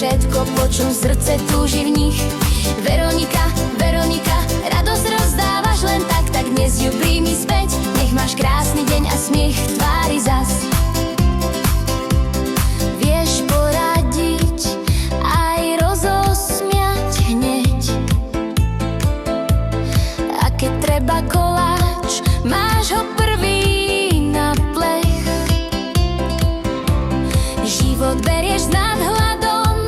všetko, po čom srdce túži v nich. Veronika, Veronika, radosť rozdávaš len tak, tak dnes ju príjmi späť. Nech máš krásny deň a smiech v tvári zas. Vieš poradiť aj rozosmiať hneď, a keď treba koláč, máš ho prvý na plech. Život berieš s nadhľadom,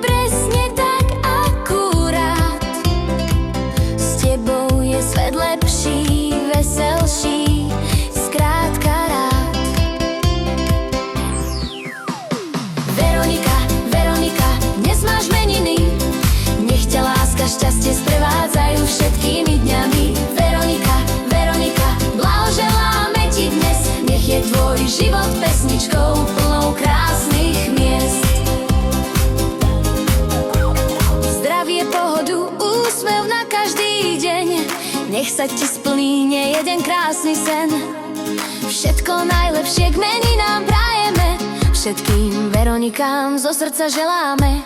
presne tak akurát. S tebou je svet lepší, veselší, skrátka rád. Veronika, Veronika, dnes máš meniny. Nech ťa láska, šťastie sprevádzajú všetkými dňami. Veronika, Veronika, blahoželáme ti dnes. Nech je tvoj život pesničkou plnou krásnych miest. Zdravie, pohodu, úsmev na každý deň. Nech sa ti splní nejeden krásny sen. Všetko najlepšie k meninám prajeme. Všetkým Veronikám zo srdca želáme.